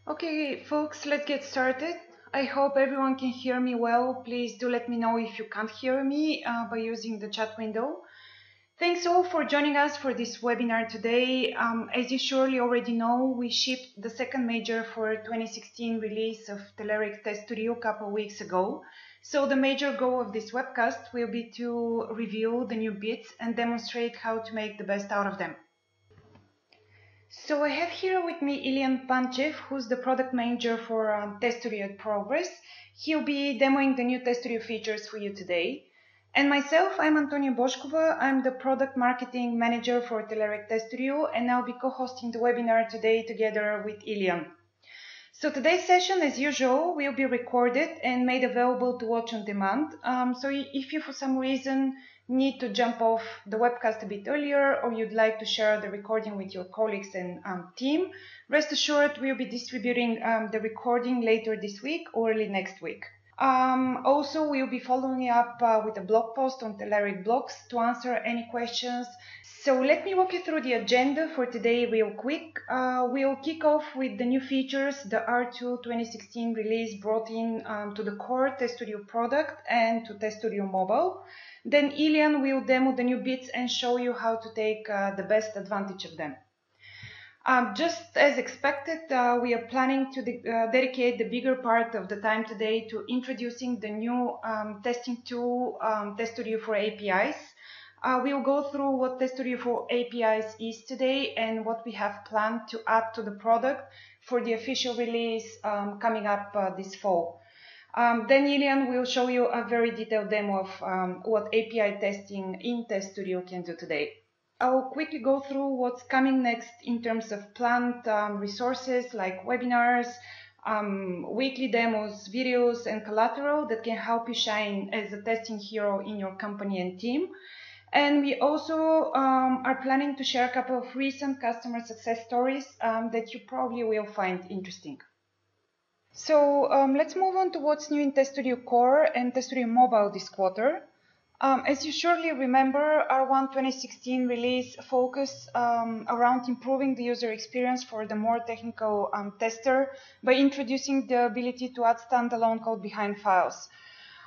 Okay, folks, let's get started. I hope everyone can hear me well. Please do let me know if you can't hear me by using the chat window. Thanks all for joining us for this webinar today. As you surely already know, we shipped the second major for 2016 release of Telerik Test Studio a couple of weeks ago. So the major goal of this webcast will be to review the new bits and demonstrate how to make the best out of them. So I have here with me Ilian Panchev, who's the product manager for Test Studio at Progress. He'll be demoing the new Test Studio features for you today. And myself, I'm Antonia Boshkova. I'm the product marketing manager for Telerik Test Studio, and I'll be co-hosting the webinar today together with Ilian. So today's session, as usual, will be recorded and made available to watch on demand. So if you, for some reason, need to jump off the webcast a bit earlier, or you'd like to share the recording with your colleagues and team, rest assured we'll be distributing the recording later this week or early next week. Also, we'll be following up with a blog post on Telerik blogs to answer any questions. So let me walk you through the agenda for today real quick. We'll kick off with the new features the R2 2016 release brought in to the core Test Studio product and to Test Studio Mobile. Then Ilian will demo the new bits and show you how to take the best advantage of them. Just as expected, we are planning to dedicate the bigger part of the time today to introducing the new testing tool, Test Studio for APIs. We'll go through what Test Studio for APIs is today and what we have planned to add to the product for the official release coming up this fall. Then Ilian will show you a very detailed demo of what API testing in Test Studio can do today. I'll quickly go through what's coming next in terms of planned resources like webinars, weekly demos, videos, and collateral that can help you shine as a testing hero in your company and team. And we also are planning to share a couple of recent customer success stories that you probably will find interesting. So let's move on to what's new in Test Studio Core and Test Studio Mobile this quarter. As you surely remember, R1 2016 release focused around improving the user experience for the more technical tester by introducing the ability to add standalone code behind files.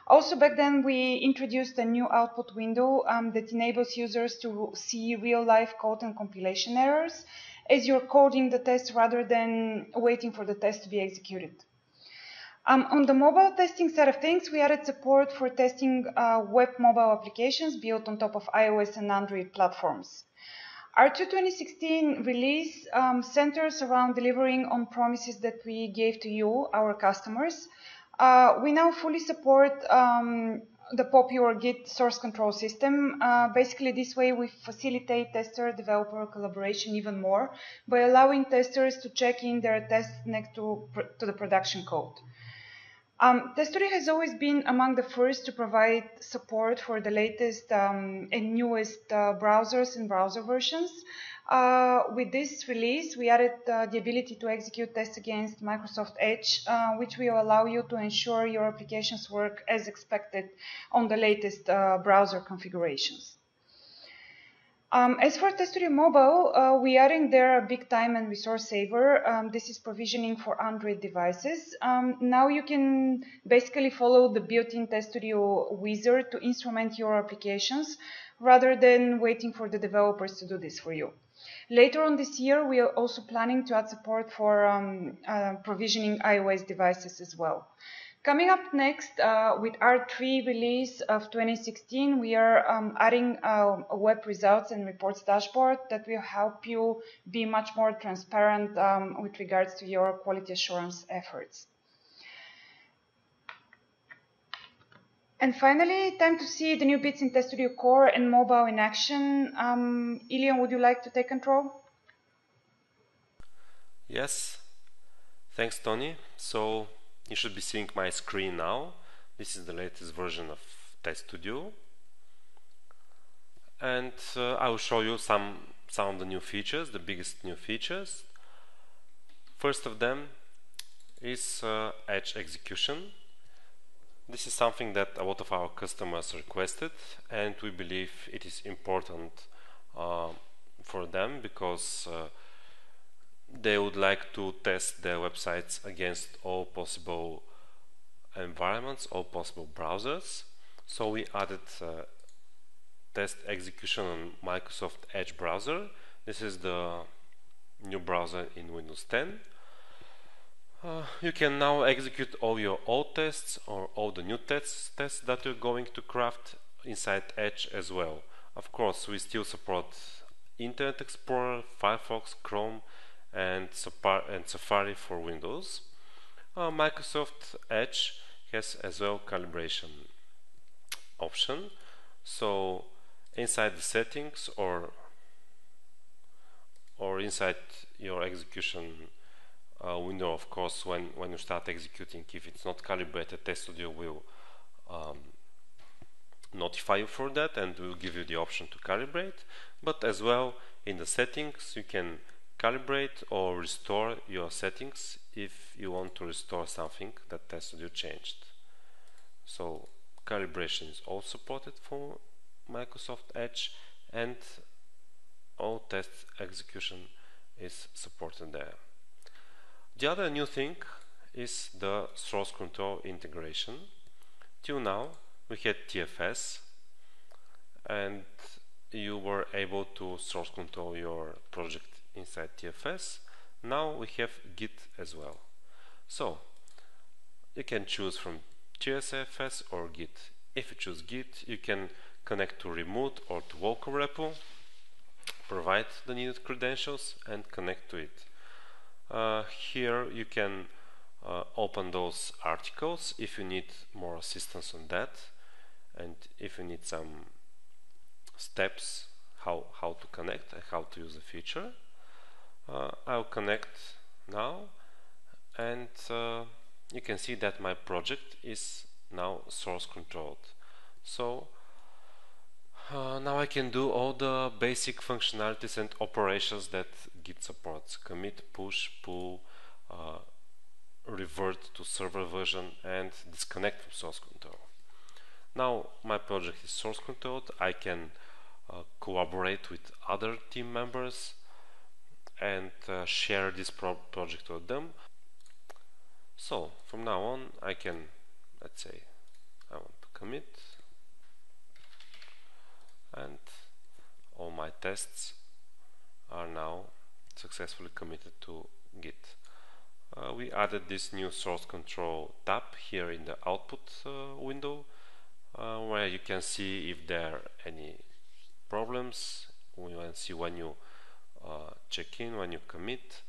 Also, back then, we introduced a new output window that enables users to see real-life code and compilation errors as you're coding the test rather than waiting for the test to be executed. On the mobile testing side of things, we added support for testing web mobile applications built on top of iOS and Android platforms. Our 2016 release centers around delivering on promises that we gave to you, our customers. We now fully support the popular Git source control system. Basically, this way we facilitate tester-developer collaboration even more by allowing testers to check in their tests next to the production code. Test Studio has always been among the first to provide support for the latest and newest browsers and browser versions. With this release, we added the ability to execute tests against Microsoft Edge, which will allow you to ensure your applications work as expected on the latest browser configurations. As for Test Studio Mobile, we are in there a big time and resource saver. This is provisioning for Android devices. Now you can basically follow the built-in Test Studio wizard to instrument your applications rather than waiting for the developers to do this for you. Later on this year, we are also planning to add support for provisioning iOS devices as well. Coming up next, with R3 release of 2016, we are adding a web results and reports dashboard that will help you be much more transparent with regards to your quality assurance efforts. And finally, time to see the new bits in Test Studio Core and Mobile in action. Ilian, would you like to take control? Yes, thanks Tony. So you should be seeing my screen now. This is the latest version of Test Studio. And I will show you some of the new features, the biggest new features. First of them is Edge execution. This is something that a lot of our customers requested, and we believe it is important for them because they would like to test their websites against all possible environments, all possible browsers. So we added test execution on Microsoft Edge browser. This is the new browser in Windows 10. You can now execute all your old tests or all the new tests that you're going to craft inside Edge as well. Of course, we still support Internet Explorer, Firefox, Chrome, and Safari for Windows. Microsoft Edge has as well calibration option. So inside the settings or inside your execution window, of course, when you start executing, if it's not calibrated, Test Studio will notify you for that and will give you the option to calibrate. But as well, in the settings, you can calibrate or restore your settings if you want to restore something that Test Studio changed. So calibration is all supported for Microsoft Edge, and all test execution is supported there. The other new thing is the source control integration. Till now we had TFS and you were able to source control your project inside TFS. Now we have Git as well. So you can choose from TSFS or Git. If you choose Git, you can connect to remote or to local repo, provide the needed credentials and connect to it. Here you can open those articles if you need more assistance on that, and if you need some steps how to connect and how to use the feature. I'll connect now, and you can see that my project is now source controlled. So now I can do all the basic functionalities and operations that Git supports: commit, push, pull, revert to server version, and disconnect from source control. Now my project is source controlled. I can collaborate with other team members and share this project with them. So from now on I can, let's say I want to commit, and all my tests are now successfully committed to Git. We added this new source control tab here in the output window, where you can see if there are any problems. We can see when you check in, when you commit,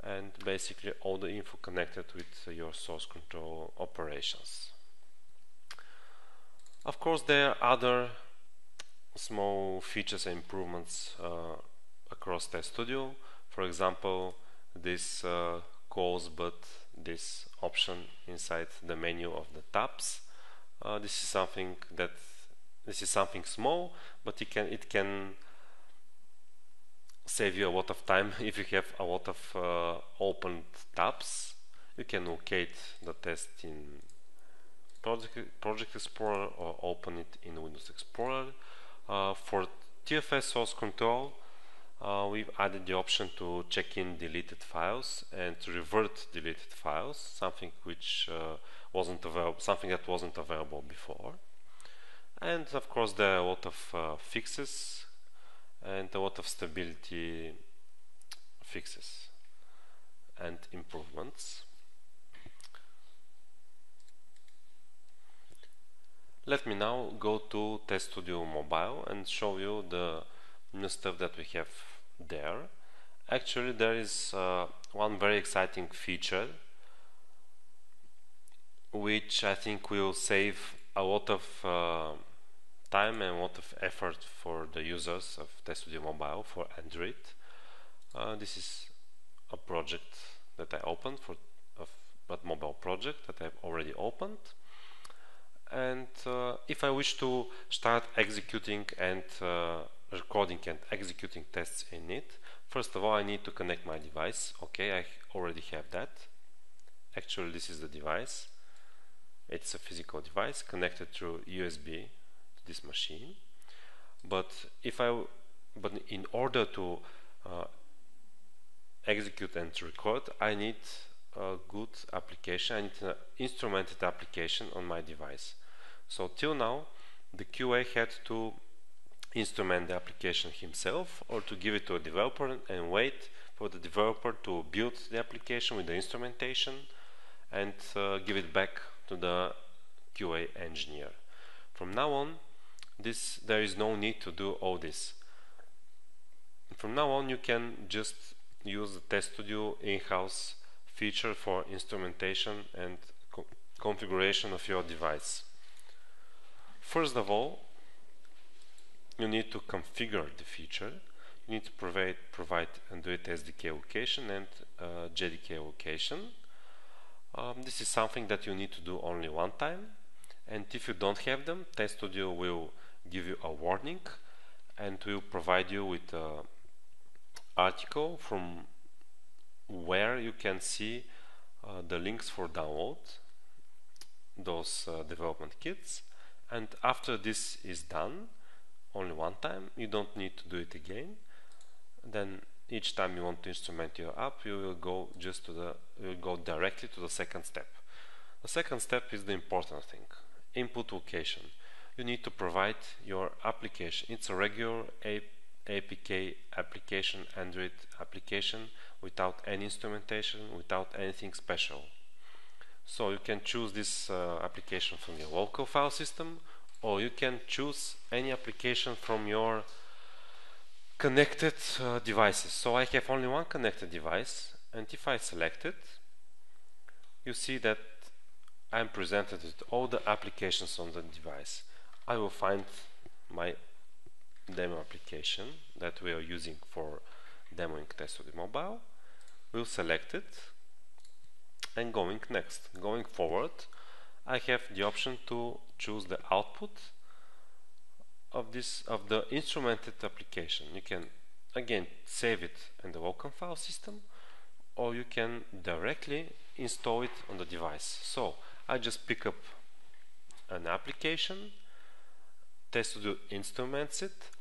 and basically all the info connected with your source control operations. Of course, there are other small features and improvements across Test Studio. For example, this calls but this option inside the menu of the tabs. This is something small, but it can save you a lot of time if you have a lot of opened tabs. You can locate the test in Project Explorer or open it in Windows Explorer. For TFS source control, we've added the option to check in deleted files and to revert deleted files, something which wasn't available before. And of course there are a lot of fixes and a lot of stability fixes and improvements. Let me now go to Test Studio Mobile and show you the new stuff that we have there. Actually, there is one very exciting feature which I think will save a lot of time and a lot of effort for the users of Test Studio Mobile for Android. This is a project that I opened a mobile project that I've already opened. And if I wish to start executing and recording and executing tests in it, first of all I need to connect my device. Okay, I already have that. Actually, this is the device. It's a physical device connected through USB to this machine. But in order to execute and record, I need a good application, I need an instrumented application on my device. So till now, the QA had to instrument the application himself or to give it to a developer and wait for the developer to build the application with the instrumentation and give it back to the QA engineer. From now on, there is no need to do all this. From now on, you can just use the Test Studio in-house feature for instrumentation and configuration of your device. First of all, you need to configure the feature. You need to provide Android SDK location and JDK location. This is something that you need to do only one time, and if you don't have them, Test Studio will give you a warning and will provide you with an article from where you can see the links for download those development kits. And after this is done only one time, you don't need to do it again. Then each time you want to instrument your app, you will go directly to the second step. The second step is the important thing: input location. You need to provide your application. It's a regular APK application, Android application, without any instrumentation, without anything special. So you can choose this application from your local file system, or you can choose any application from your connected devices. So I have only one connected device, and if I select it, you see that I'm presented with all the applications on the device. I will find my demo application that we are using for demoing Test Studio Mobile. We'll select it and going next. Going forward, I have the option to choose the output of the instrumented application. You can again save it in the local file system, or you can directly install it on the device. So I just pick up an application, Test Studio instruments it,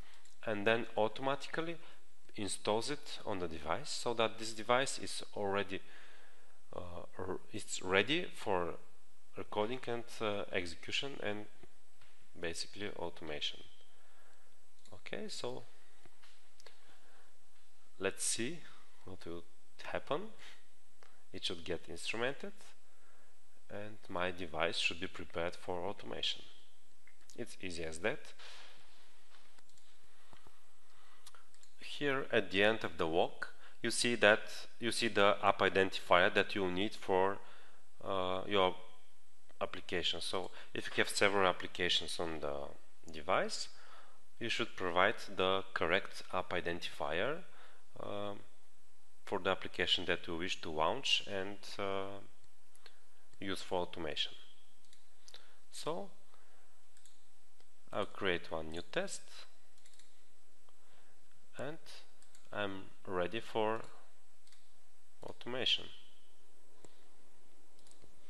and then automatically installs it on the device, so that this device is already it's ready for recording and execution and basically automation. Okay, so let's see what will happen. It should get instrumented and my device should be prepared for automation. It's easy as that. Here at the end of the walk, you see the app identifier that you need for your application. So if you have several applications on the device, you should provide the correct app identifier for the application that you wish to launch and use for automation. So I'll create one new test and I'm ready for automation.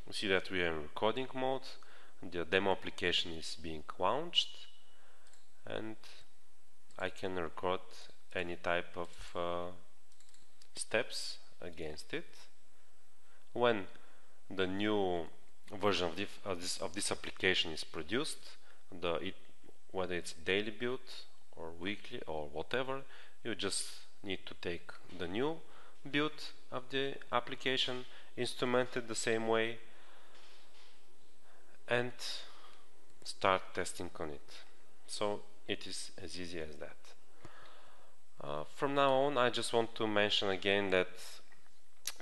You see that we are in recording mode, the demo application is being launched, and I can record any type of steps against it. When the new version of this application is produced, whether it's daily build or weekly or whatever, you just need to take the new build of the application, instrument it the same way, and start testing on it. So it is as easy as that. From now on, I just want to mention again that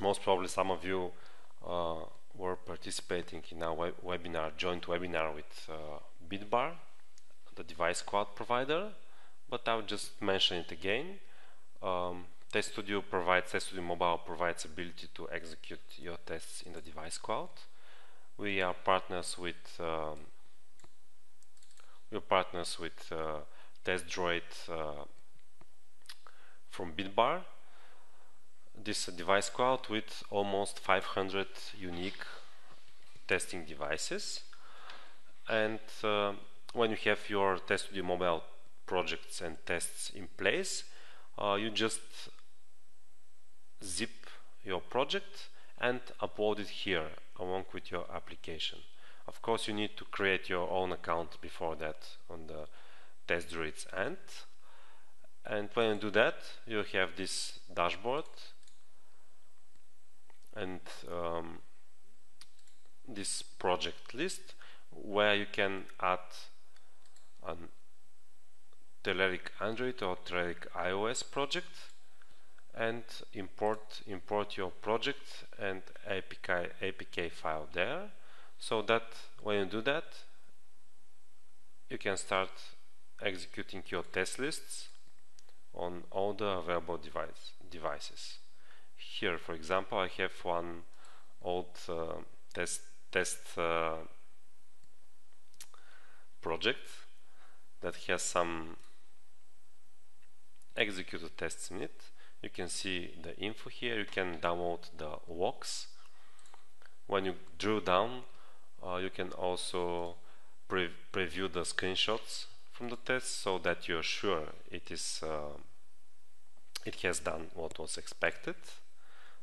most probably some of you were participating in our joint webinar with Bitbar, the device cloud provider, but I'll just mention it again. Test Studio Mobile provides ability to execute your tests in the device cloud. We are partners with TestDroid from Bitbar. This device cloud with almost 500 unique testing devices, and when you have your Test Studio Mobile projects and tests in place, you just zip your project and upload it here along with your application. Of course, you need to create your own account before that on the TestDruid's end. And when you do that, you have this dashboard and this project list where you can add an Telerik Android or Telerik iOS project and import your project and APK file there, so that when you do that, you can start executing your test lists on all the available devices. Here, for example, I have one old test project that has some executed tests in it. You can see the info here. You can download the logs. When you drill down, you can also preview the screenshots from the test, so that you're sure it has done what was expected.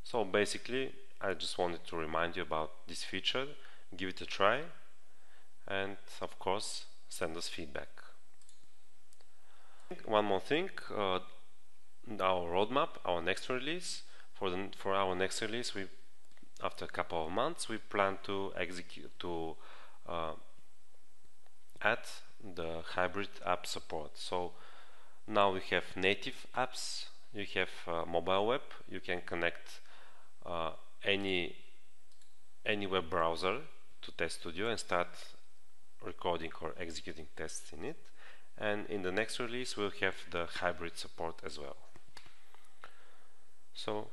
So basically, I just wanted to remind you about this feature. Give it a try, and of course, send us feedback. One more thing, our roadmap, our next release. For our next release, after a couple of months, we plan to add the hybrid app support. So now we have native apps, you have mobile web, you can connect any web browser to Test Studio and start recording or executing tests in it. And in the next release we'll have the hybrid support as well. So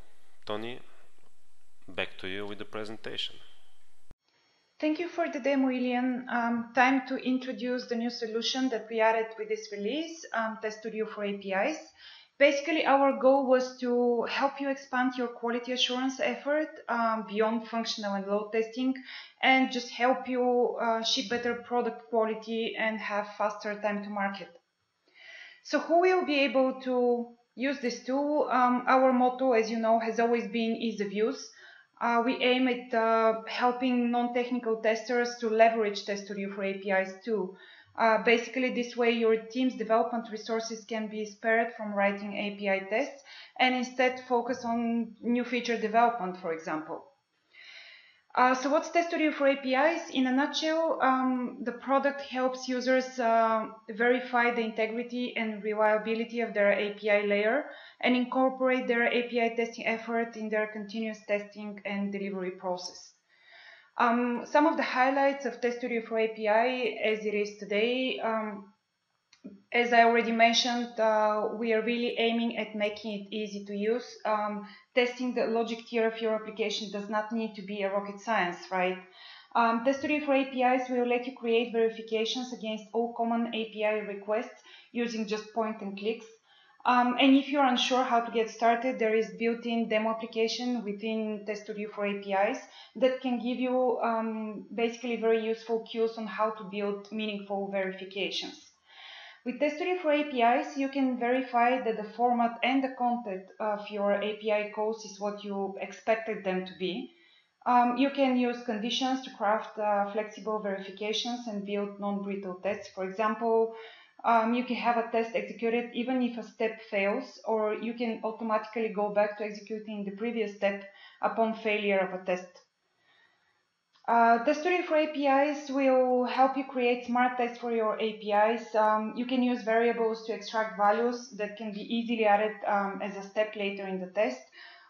Tony, back to you with the presentation. Thank you for the demo, Ilian. Time to introduce the new solution that we added with this release, Test Studio for APIs. Basically, our goal was to help you expand your quality assurance effort beyond functional and load testing, and just help you ship better product quality and have faster time to market. So who will be able to use this tool? Our motto, as you know, has always been ease of use. We aim at helping non-technical testers to leverage Test Studio for APIs too. Basically, this way your team's development resources can be spared from writing API tests and instead focus on new feature development, for example. So what's Test Studio for APIs? In a nutshell, the product helps users verify the integrity and reliability of their API layer and incorporate their API testing effort in their continuous testing and delivery process. Some of the highlights of Test Studio for API as it is today, as I already mentioned, we are really aiming at making it easy to use. Testing the logic tier of your application does not need to be a rocket science, right? Test Studio for APIs will let you create verifications against all common API requests using just point and clicks. And if you're unsure how to get started, there is built-in demo application within Test Studio for APIs that can give you basically very useful cues on how to build meaningful verifications. With Test Studio for APIs, you can verify that the format and the content of your API calls is what you expected them to be. You can use conditions to craft flexible verifications and build non-brittle tests. For example, you can have a test executed even if a step fails, or you can automatically go back to executing the previous step upon failure of a test. Test Studio for APIs will help you create smart tests for your APIs. You can use variables to extract values that can be easily added as a step later in the test,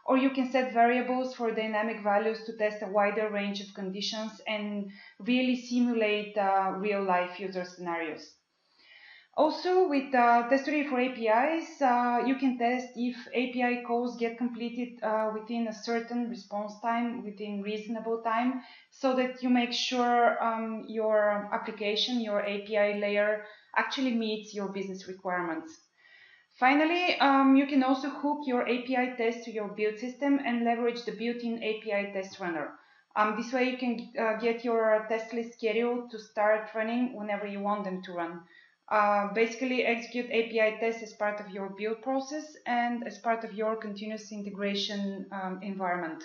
or you can set variables for dynamic values to test a wider range of conditions and really simulate real-life user scenarios. Also, with Test Studio for APIs, you can test if API calls get completed within a certain response time, within reasonable time, so that you make sure your application, your API layer actually meets your business requirements. Finally, you can also hook your API test to your build system and leverage the built-in API test runner. This way you can get your test list scheduled to start running whenever you want them to run. Basically execute API tests as part of your build process and as part of your continuous integration environment.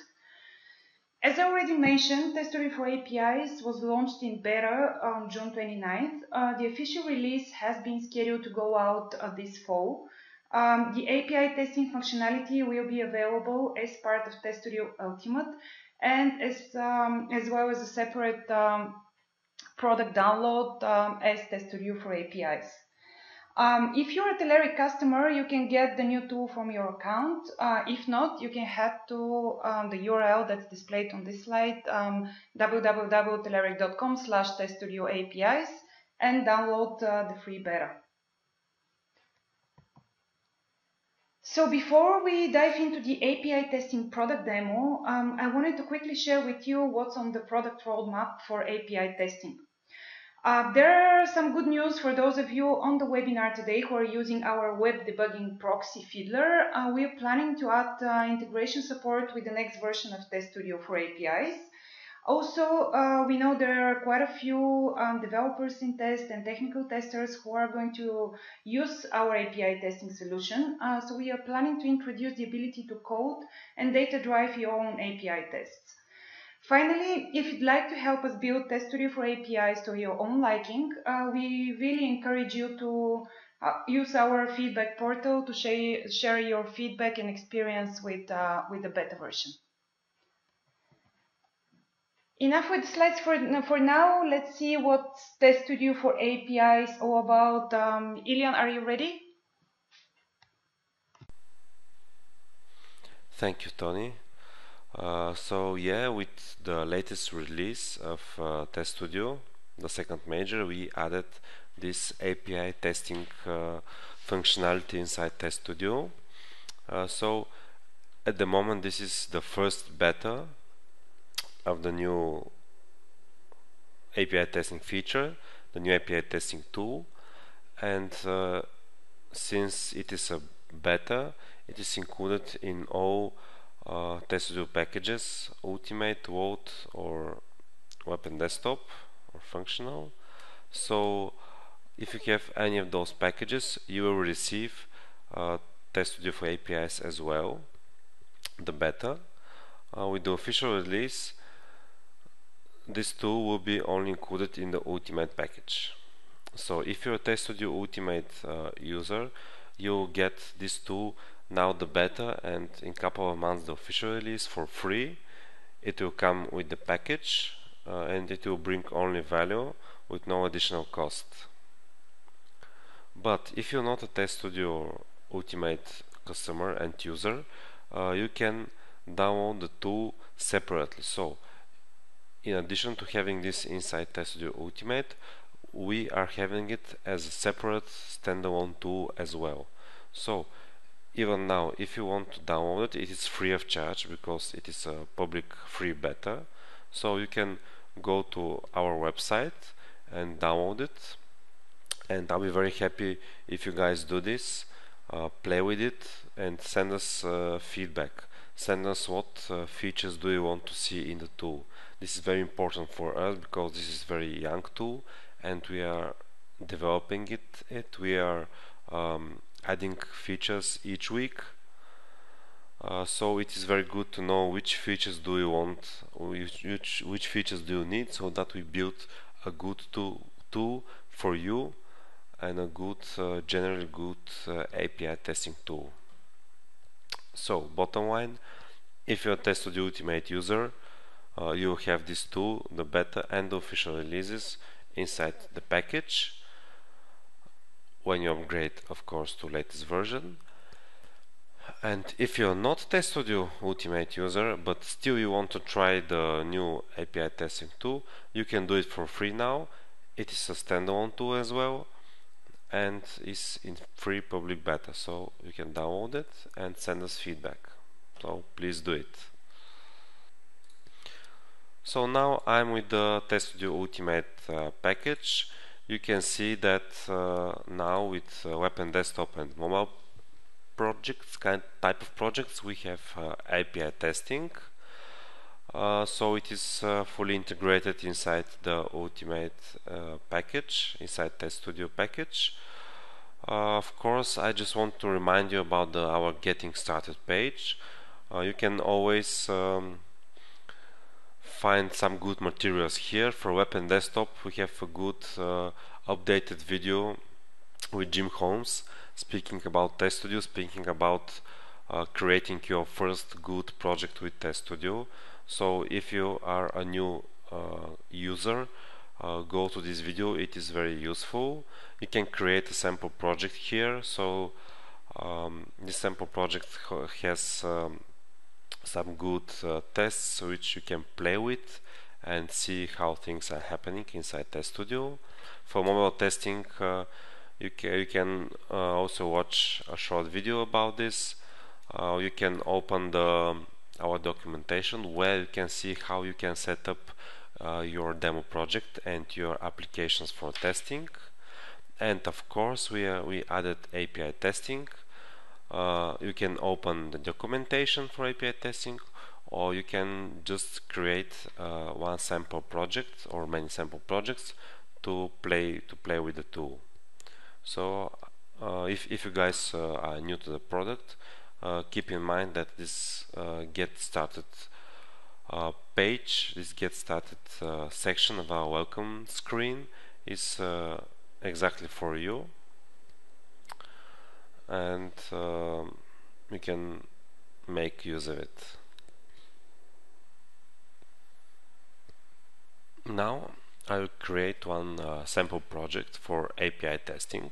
As I already mentioned, Testory for APIs was launched in beta on June 29th. The official release has been scheduled to go out this fall. The API testing functionality will be available as part of Testudio Ultimate and as well as a separate product download as Testudio for APIs. If you're a Telerik customer, you can get the new tool from your account. If not, you can head to the URL that's displayed on this slide, www.telerik.com/teststudioapis, and download the free beta. So before we dive into the API testing product demo, I wanted to quickly share with you what's on the product roadmap for API testing. There are some good news for those of you on the webinar today who are using our web debugging proxy Fiddler. We are planning to add integration support with the next version of TestStudio for APIs. Also, we know there are quite a few developers in test and technical testers who are going to use our API testing solution. So we are planning to introduce the ability to code and data drive your own API tests. Finally, if you'd like to help us build TestStudio for APIs to your own liking, we really encourage you to use our feedback portal to share your feedback and experience with the beta version. Enough with the slides for now. Let's see what TestStudio for API is all about. Ilian, are you ready? Thank you, Tony. So yeah, with the latest release of TestStudio, the second major, we added this API testing functionality inside TestStudio. So at the moment, this is the first beta of the new API testing feature, the new API testing tool, and since it is a beta, it is included in all TestStudio packages, Ultimate, Vault, or Weapon Desktop, or Functional. So if you have any of those packages, you will receive TestStudio for APIs as well, the beta. With the official release, this tool will be only included in the Ultimate package. So if you're a TestStudio Ultimate user, you'll get this tool now, the beta, and in a couple of months the official release for free. It will come with the package and it will bring only value with no additional cost. But if you're not a TestStudio Ultimate customer and user, you can download the tool separately. So in addition to having this inside TestStudio Ultimate, we are having it as a separate standalone tool as well. So even now, if you want to download it, it is free of charge because it is a public free beta. So you can go to our website and download it, and I'll be very happy if you guys do this, play with it and send us feedback. Send us what features do you want to see in the tool. This is very important for us because this is a very young tool and we are developing it. We are adding features each week, so it is very good to know which features do you want, which features do you need, so that we build a good tool for you and a good, generally good API testing tool. So bottom line, if you're a TestStudio Ultimate user, you have this tool, the beta and the official releases inside the package when you upgrade, of course, to latest version. And if you're not TestStudio Ultimate user but still you want to try the new API testing tool, you can do it for free now. It is a standalone tool as well and is in free public beta, so you can download it and send us feedback. So please do it. So now I'm with the TestStudio Ultimate package. You can see that now with Weapon Desktop and mobile projects, type of projects, we have API testing. So it is fully integrated inside the Ultimate package, inside Test Studio package. Of course, I just want to remind you about our Getting Started page. You can always find some good materials here. For web and desktop, we have a good updated video with Jim Holmes speaking about Test Studio, speaking about creating your first good project with Test Studio. So if you are a new user, go to this video. It is very useful. You can create a sample project here. So this sample project has some good tests which you can play with and see how things are happening inside Test Studio. For mobile testing, you can also watch a short video about this. You can open our documentation where you can see how you can set up your demo project and your applications for testing. And of course, we added API testing. You can open the documentation for API testing, or you can just create one sample project or many sample projects to play with the tool. So if you guys are new to the product, keep in mind that this get started page, this get started section of our welcome screen is exactly for you, and you can make use of it. Now I will create one sample project for API testing.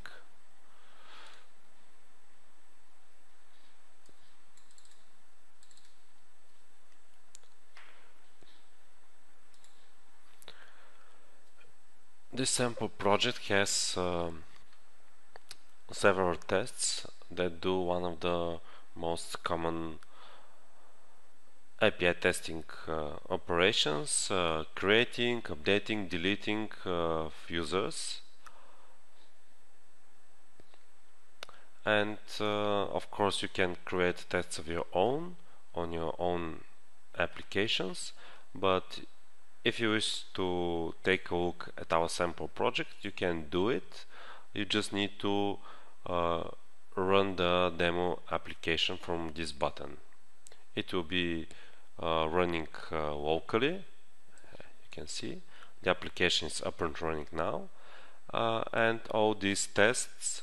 This sample project has several tests that do one of the most common API testing operations, creating, updating, deleting users, and of course you can create tests of your own on your own applications, but if you wish to take a look at our sample project, you can do it. You just need to run the demo application from this button. It will be running locally. You can see the application is up and running now, and all these tests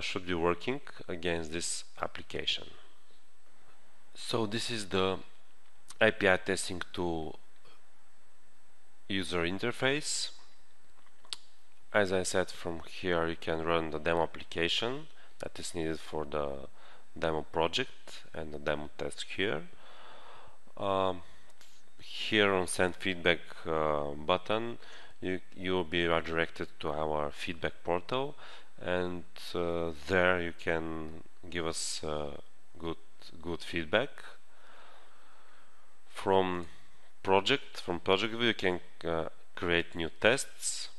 should be working against this application. So this is the API testing tool user interface. As I said, from here you can run the demo application that is needed for the demo project and the demo test here. Here on send feedback button, you will be redirected to our feedback portal, and there you can give us good feedback. From project view you can create new tests,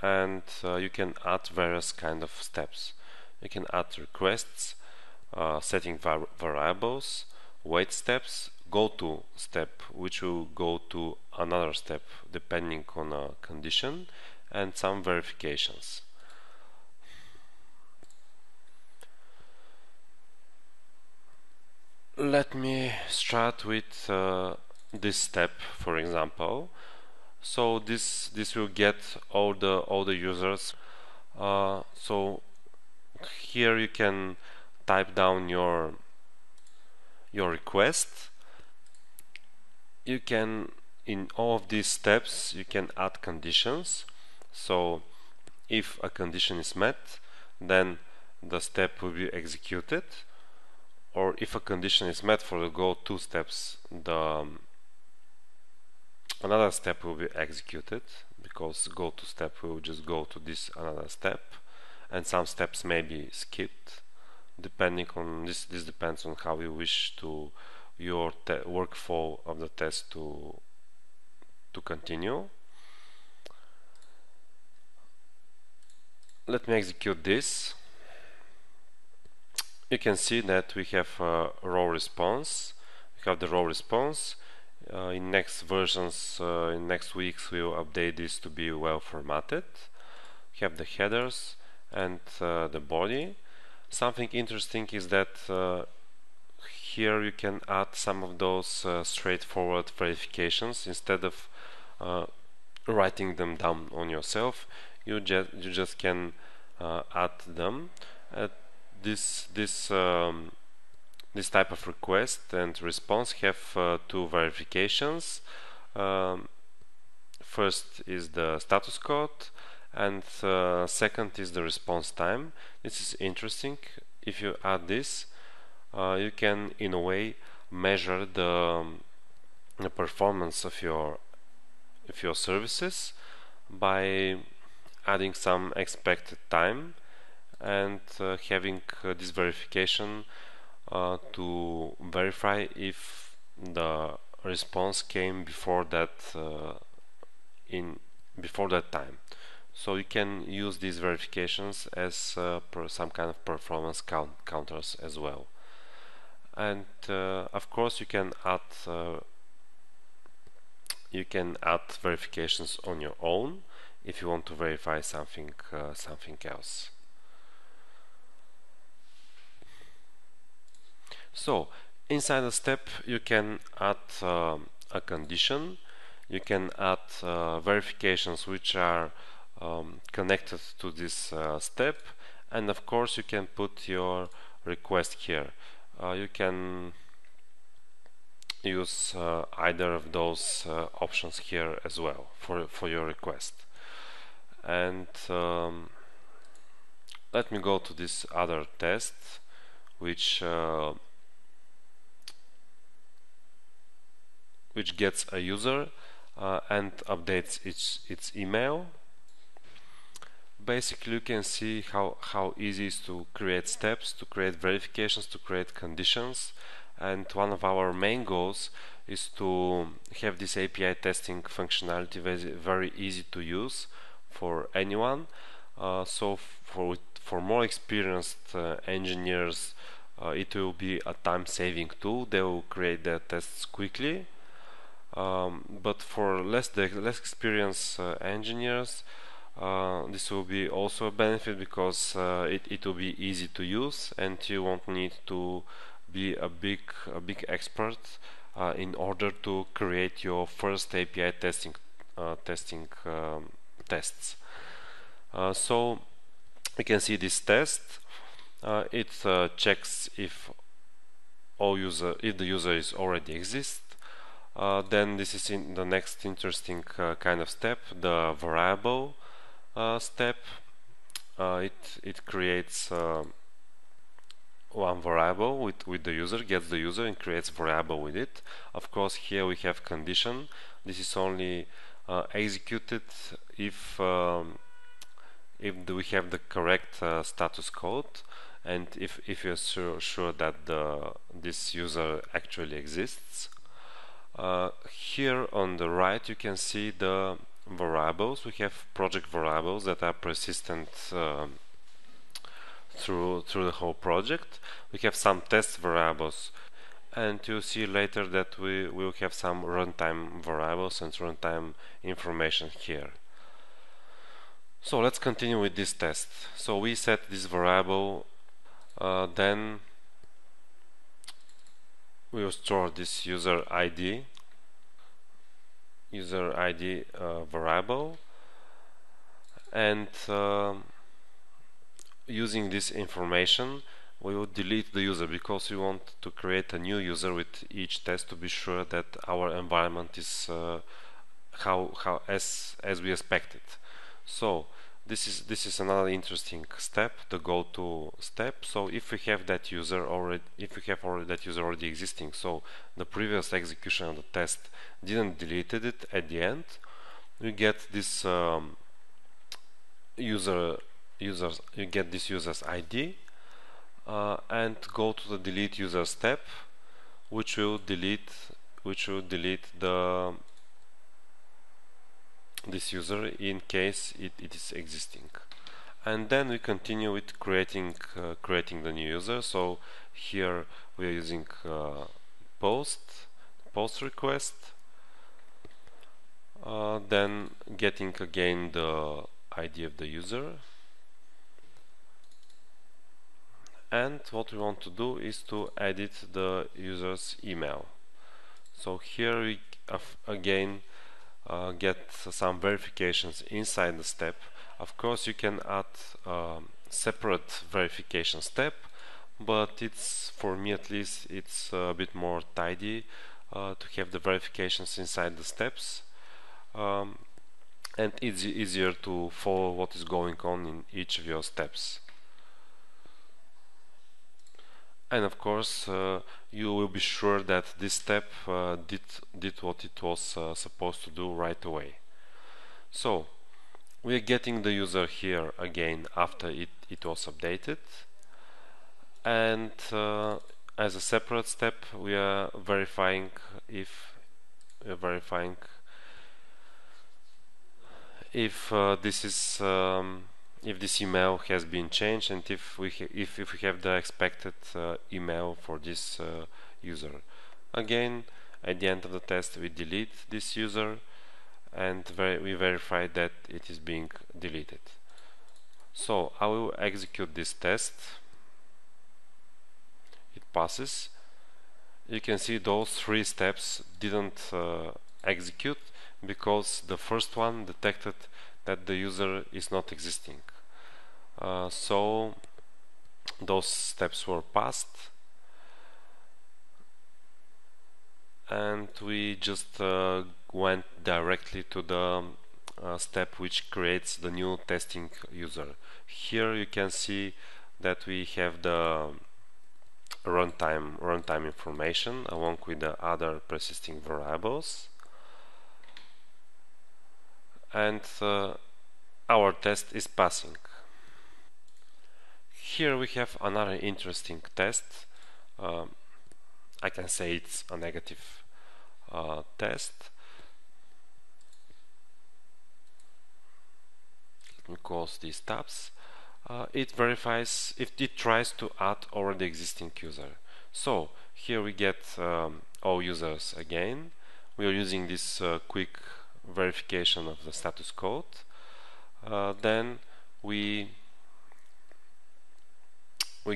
and you can add various kind of steps. You can add requests, setting variables, wait steps, go to step, which will go to another step depending on a condition, and some verifications. Let me start with this step, for example. So this will get all the users. So here you can type down your request. You can, in all of these steps, you can add conditions. So if a condition is met, then the step will be executed. Or if a condition is met for the go two steps, another step will be executed, because go to step will just go to this another step, and some steps may be skipped depending on this depends on how you wish to your workflow of the test to continue. Let me execute this. you can see that we have a raw response. We have the raw response. In next versions, in next weeks, we will update this to be well formatted. We have the headers and the body. Something interesting is that here you can add some of those straightforward verifications. Instead of writing them down on yourself, you just can add them. This type of request and response have two verifications. First is the status code, and second is the response time. This is interesting. If you add this, you can in a way measure the performance of your services by adding some expected time and having this verification to verify if the response came before that time. So you can use these verifications as some kind of performance counters as well. And of course you can add verifications on your own if you want to verify something else. So inside the step you can add a condition. You can add verifications which are connected to this step, and of course you can put your request here. You can use either of those options here as well for your request. And let me go to this other test, which gets a user and updates its email. Basically you can see how easy it is to create steps, to create verifications, to create conditions. And one of our main goals is to have this API testing functionality very easy to use for anyone. So for more experienced engineers, it will be a time-saving tool. They will create their tests quickly. But for less experienced engineers, this will be also a benefit, because it will be easy to use, and you won't need to be a big expert in order to create your first API tests. So you can see this test. It checks if the user is already exists. Then this is in the next interesting kind of step, the variable step. It creates one variable with the user, gets the user and creates variable with it. Of course here we have condition. This is only executed if we have the correct status code, and if you're sure that this user actually exists. Here on the right you can see the variables. We have project variables that are persistent through the whole project. We have some test variables, and you'll see later that we will have some runtime variables and runtime information here. So let's continue with this test. So we set this variable, then we will store this user ID variable, and using this information we will delete the user, because we want to create a new user with each test to be sure that our environment is as we expect it. So this is another interesting step, the go to step. So if we have that user already, existing, so the previous execution of the test didn't deleted it at the end, we get this you get this user's ID, and go to the delete user step, which will delete this user in case it is existing. And then we continue with creating the new user. So here we are using post request, then getting again the ID of the user, and what we want to do is to edit the user's email. So here we again get some verifications inside the step. Of course you can add separate verification step, but it's, for me at least, it's a bit more tidy to have the verifications inside the steps, and it's easier to follow what is going on in each of your steps. And of course you will be sure that this step did what it was supposed to do right away. So we are getting the user here again after it was updated, and as a separate step we are verifying if this is if this email has been changed, and if we have the expected email for this user. Again, at the end of the test we delete this user, and we verify that it is being deleted. So I will execute this test. It passes. You can see those three steps didn't execute because the first one detected that the user is not existing. So those steps were passed, and we just went directly to the step which creates the new testing user. Here you can see that we have the runtime information along with the other persisting variables, and our test is passing. Here we have another interesting test. I can say it's a negative test. Let me close these tabs. It verifies if it tries to add already existing user. So here we get all users again. We are using this quick verification of the status code. Then we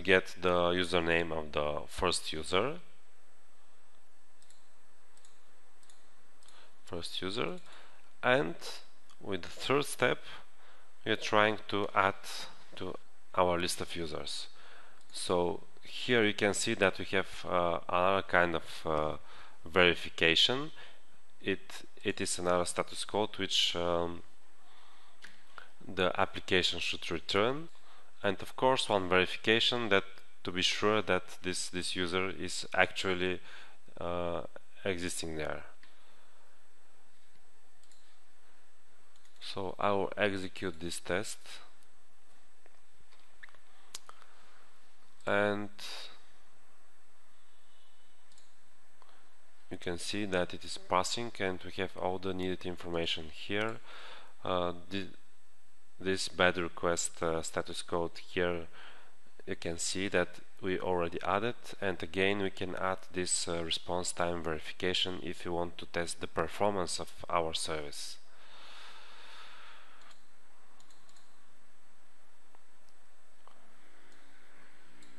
get the username of the first user, and with the third step we are trying to add to our list of users. So here you can see that we have another kind of verification. It is another status code which the application should return, and of course one verification that to be sure that this user is actually existing there. So I will execute this test, and you can see that it is passing, and we have all the needed information here. This bad request status code here, you can see that we already added, and again we can add this response time verification if you want to test the performance of our service.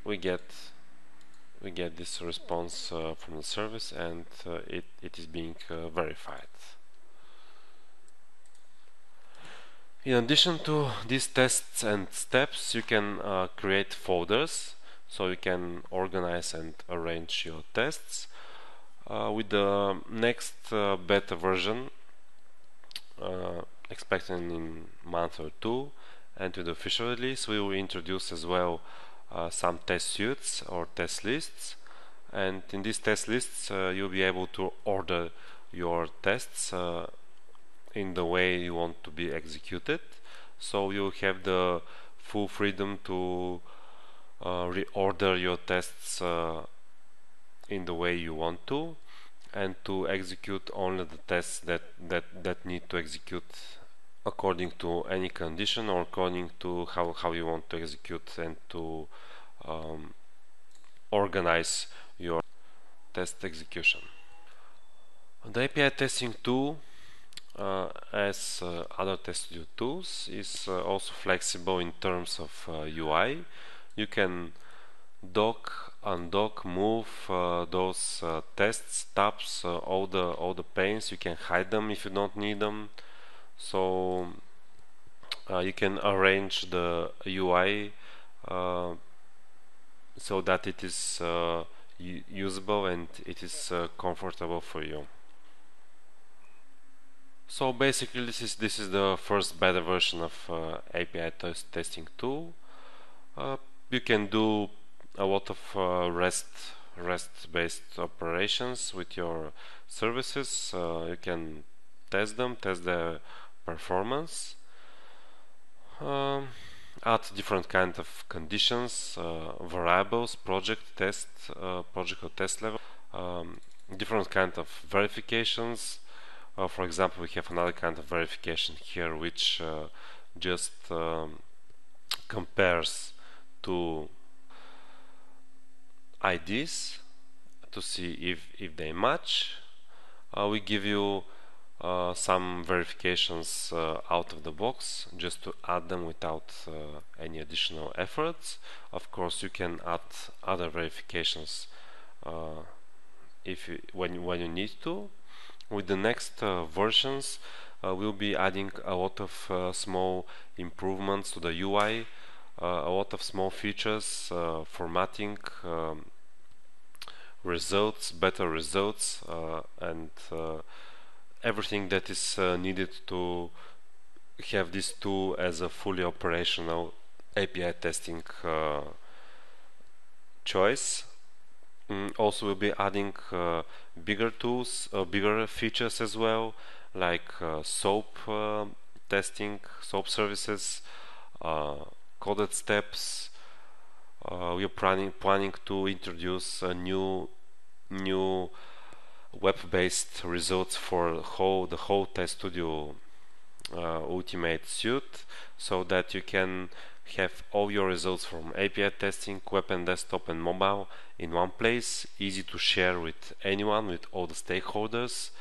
We get this response from the service, and it is being verified. In addition to these tests and steps, you can create folders, so you can organize and arrange your tests. With the next beta version expected in a month or two, and with the official release, we will introduce as well some test suites or test lists, and in these test lists you'll be able to order your tests in the way you want to be executed. So you have the full freedom to reorder your tests in the way you want to, and to execute only the tests that need to execute according to any condition or according to how you want to execute and to um, organize your test execution. The API testing tool, as other test studio tools, is also flexible in terms of UI. You can dock, undock, move those tests, tabs, all the panes. You can hide them if you don't need them. So you can arrange the UI so that it is usable and it is comfortable for you. So basically, this is the first beta version of API testing tool. You can do a lot of REST-based operations with your services. You can test them, test their performance, um, add different kind of conditions, variables, project or test level, different kind of verifications. For example, we have another kind of verification here, which just compares two IDs to see if they match. We give you some verifications out of the box just to add them without any additional efforts. Of course, you can add other verifications when you need to. With the next versions, we'll be adding a lot of small improvements to the UI, a lot of small features, formatting, results, better results, and everything that is needed to have this tool as a fully operational API testing choice. Also, we'll be adding bigger tools, bigger features as well, like SOAP testing, SOAP services, coded steps. We are planning to introduce a new web-based results for the whole Test Studio Ultimate suite, so that you can have all your results from API testing, web and desktop and mobile in one place, easy to share with anyone, with all the stakeholders,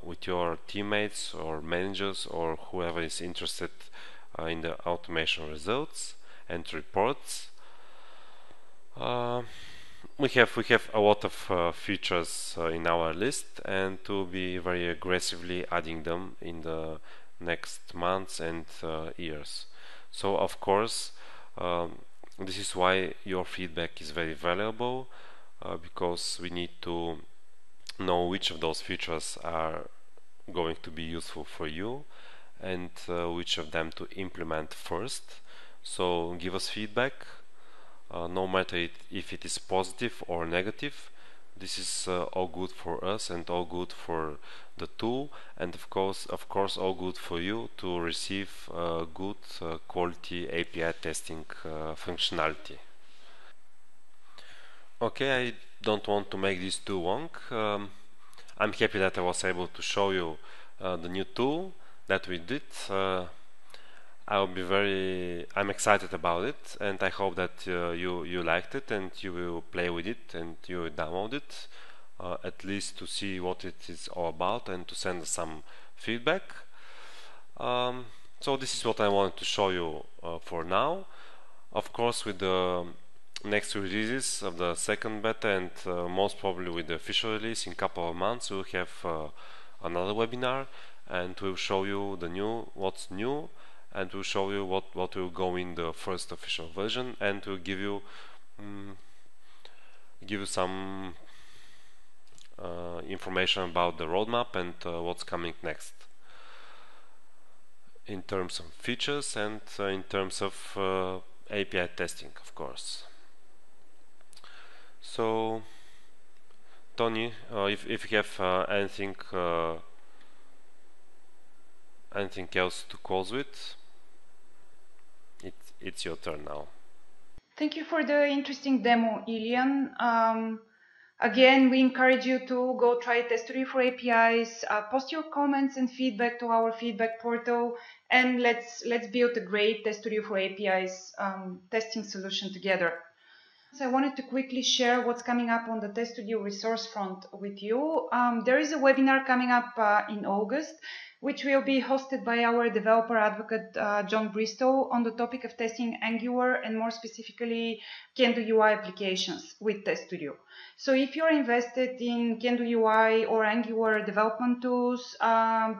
with your teammates or managers or whoever is interested in the automation results and reports. We have a lot of features in our list, and to be very aggressively adding them in the next months and years. So of course, this is why your feedback is very valuable, because we need to know which of those features are going to be useful for you and which of them to implement first. So give us feedback, no matter if it is positive or negative. This is all good for us and all good for the tool, and of course all good for you to receive good quality API testing functionality. Okay, I don't want to make this too long. I'm happy that I was able to show you the new tool that we did. I'm excited about it, and I hope that you liked it and you will play with it and you will download it, at least to see what it is all about and to send us some feedback. So this is what I wanted to show you for now. Of course, with the next releases of the second beta and most probably with the official release in a couple of months, we'll have another webinar, and we'll show you what's new, and we'll show you what will go in the first official version, and we'll give you some information about the roadmap and what's coming next in terms of features and in terms of API testing, of course. So, Tony, if you have anything else to close with, it's your turn now. Thank you for the interesting demo, Ilian. Again, we encourage you to go try Testory for APIs, post your comments and feedback to our feedback portal, and let's build a great Testory for APIs testing solution together. So I wanted to quickly share what's coming up on the Test Studio resource front with you. There is a webinar coming up in August, which will be hosted by our developer advocate, John Bristow, on the topic of testing Angular and more specifically Kendo UI applications with Test Studio. So if you're invested in Kendo UI or Angular development tools,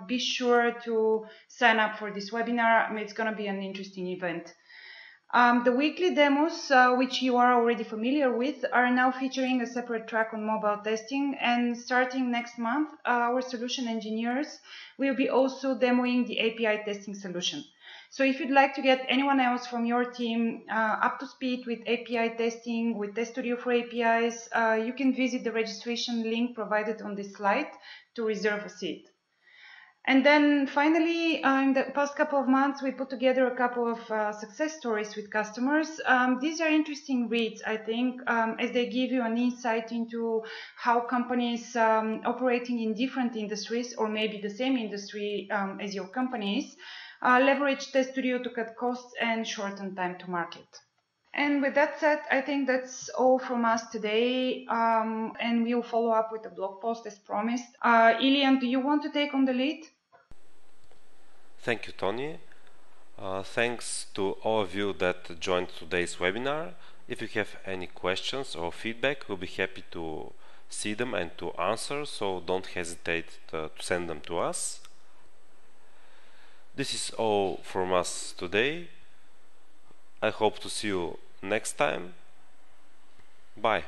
be sure to sign up for this webinar. It's going to be an interesting event. The weekly demos, which you are already familiar with, are now featuring a separate track on mobile testing, and starting next month, our solution engineers will be also demoing the API testing solution. So if you'd like to get anyone else from your team up to speed with API testing, with Test Studio for APIs, you can visit the registration link provided on this slide to reserve a seat. And then finally, in the past couple of months, we put together a couple of success stories with customers. These are interesting reads, I think, as they give you an insight into how companies operating in different industries, or maybe the same industry as your companies, leverage Test Studio to cut costs and shorten time to market. And with that said, I think that's all from us today, and we'll follow up with a blog post as promised. Ilian, do you want to take on the lead? Thank you, Tony. Thanks to all of you that joined today's webinar. If you have any questions or feedback, we'll be happy to see them and to answer, so don't hesitate to send them to us. This is all from us today. I hope to see you next time. Bye.